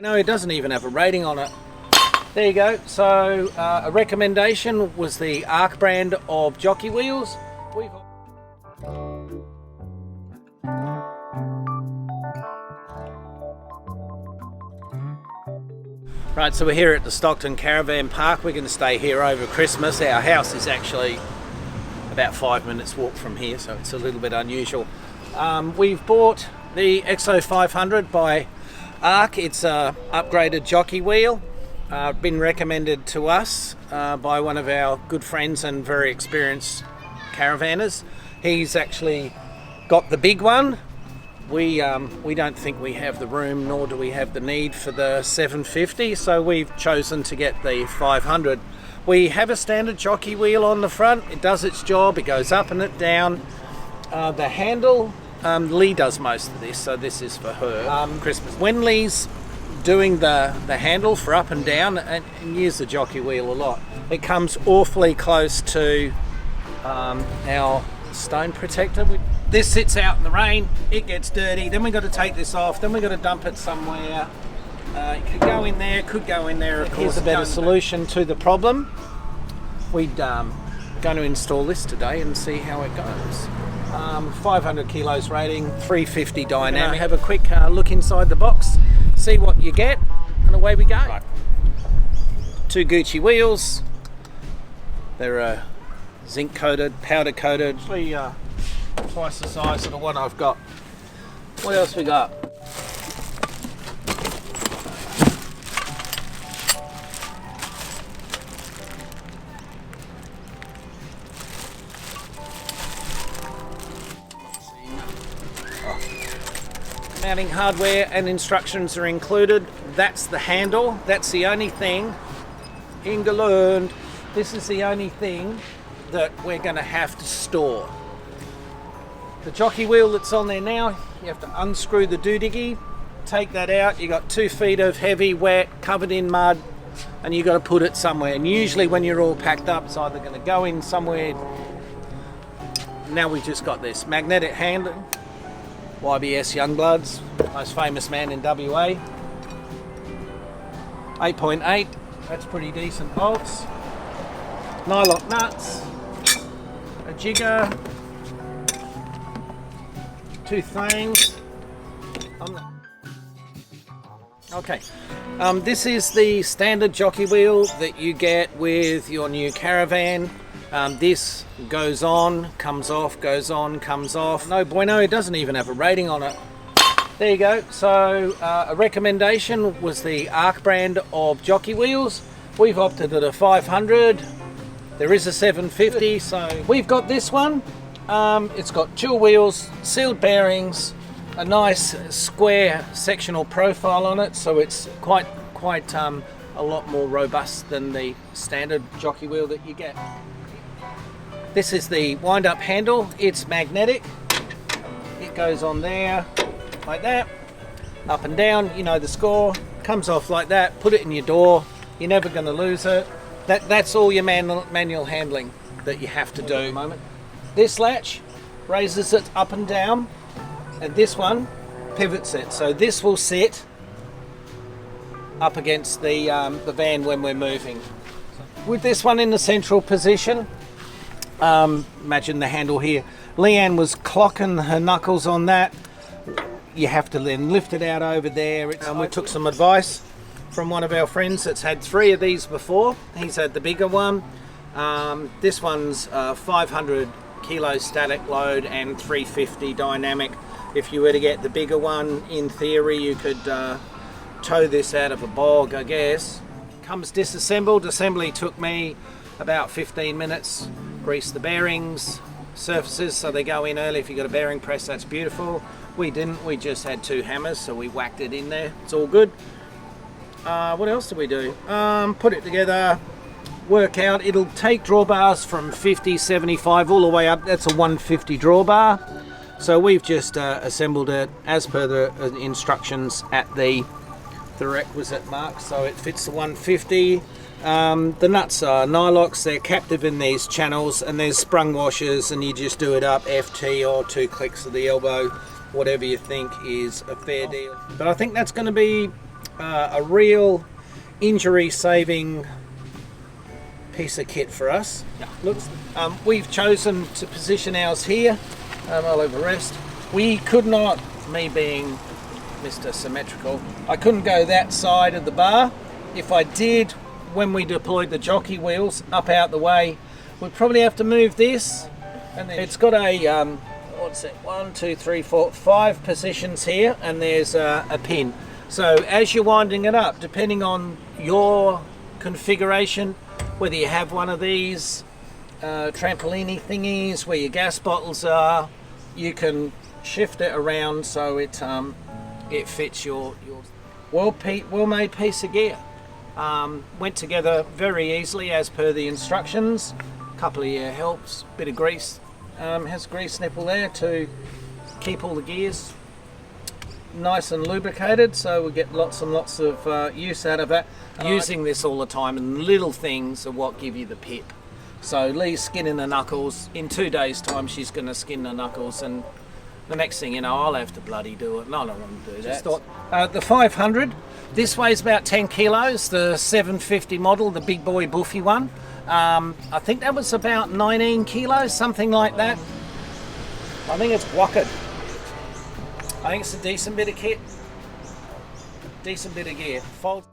No, it doesn't even have a rating on it. There you go. So a recommendation was the ARK brand of Jockey Wheels. Right, so we're here at the Stockton Caravan Park. We're going to stay here over Christmas. Our house is actually about 5 minutes walk from here, so it's a little bit unusual. We've bought the XO 500 by ARK. It's a upgraded jockey wheel. Been recommended to us by one of our good friends and very experienced caravanners. He's actually got the big one. We don't think we have the room, nor do we have the need for the 750, so we've chosen to get the 500. We have a standard jockey wheel on the front. It does its job. It goes up and down. The handle, Lee does most of this, so this is for her. Christmas. When Lee's doing the handle for up and down, and use the jockey wheel a lot, it comes awfully close to our stone protector. This sits out in the rain, it gets dirty, then we've got to take this off, then we've got to dump it somewhere. It could go in there, of course. Here's a better solution to the problem. We're going to install this today and see how it goes. 500 kilos rating, 350 dynamic. Have a quick look inside the box, see what you get, and away we go. Right. 2 Gucci wheels. They're zinc coated, powder coated. Twice the size of the one I've got. What else we got? Mounting hardware and instructions are included. That's the handle. That's the only thing. England. This is the only thing that we're going to have to store. The jockey wheel that's on there now, you have to unscrew the doodiggy, take that out. You got 2 feet of heavy, wet, covered in mud, and you got to put it somewhere. And usually when you're all packed up, it's either going to go in somewhere. Now we've just got this magnetic handle. YBS Youngbloods, most famous man in WA. 8.8, that's pretty decent bolts. Nylock nuts, a jigger, 2 things. Okay, this is the standard jockey wheel that you get with your new Caravan. This goes on, comes off, goes on, comes off. No bueno, it doesn't even have a rating on it. There you go. So a recommendation was the ARK brand of jockey wheels. We've opted at a 500. There is a 750, so we've got this one. It's got dual wheels, sealed bearings, a nice square sectional profile on it, so it's quite a lot more robust than the standard jockey wheel that you get. This is the wind-up handle. It's magnetic. It goes on there like that, up and down. You know the score. Comes off like that. Put it in your door. You're never going to lose it. That's all your manual handling that you have to do. At the moment. This latch raises it up and down, and this one pivots it. So this will sit up against the van when we're moving. With this one in the central position, imagine the handle here. Leanne was clocking her knuckles on that. You have to then lift it out over there. We took some advice from one of our friends that's had 3 of these before. He's had the bigger one. This one's 500 kilo static load and 350 dynamic. If you were to get the bigger one, in theory you could tow this out of a bog, I guess. Comes disassembled. Assembly took me about 15 minutes. Grease the bearings, surfaces, so they go in early. If you've got a bearing press, that's beautiful. We didn't. We just had 2 hammers, so we whacked it in there. It's all good. What else did we do? Put it together, work out. It'll take drawbars from 50, 75 all the way up. That's a 150 drawbar. So we've just assembled it as per the instructions at the requisite mark, so it fits the 150. The nuts are nylocks. They're captive in these channels, and there's sprung washers, and you just do it up FT or 2 clicks of the elbow, whatever you think is a fair deal. But I think that's going to be a real injury-saving piece of kit for us. Looks, we've chosen to position ours here. I'll have a rest. We could not, me being Mr. Symmetrical, I couldn't go that side of the bar. If I did, when we deployed the jockey wheels up out the way, we'd probably have to move this. And then it's got a what's it? 1, 2, 3, 4, 5 positions here, and there's a pin. So as you're winding it up, depending on your configuration, whether you have one of these trampolini thingies where your gas bottles are, you can shift it around so it fits your well-made piece of gear. Went together very easily as per the instructions. Couple of air helps, bit of grease. Has a grease nipple there to keep all the gears nice and lubricated, so we get lots and lots of use out of it. Using this all the time, and little things are what give you the pip. So Lee's skinning the knuckles. In 2 days' time, she's going to skin the knuckles, and the next thing you know, I'll have to bloody do it. No, I don't want to do that. Just thought, the 500, this weighs about 10 kilos. The 750 model, the big boy buffy one, I think that was about 19 kilos, something like that. I think it's whackered. I think it's a decent bit of kit, decent bit of gear. Fold.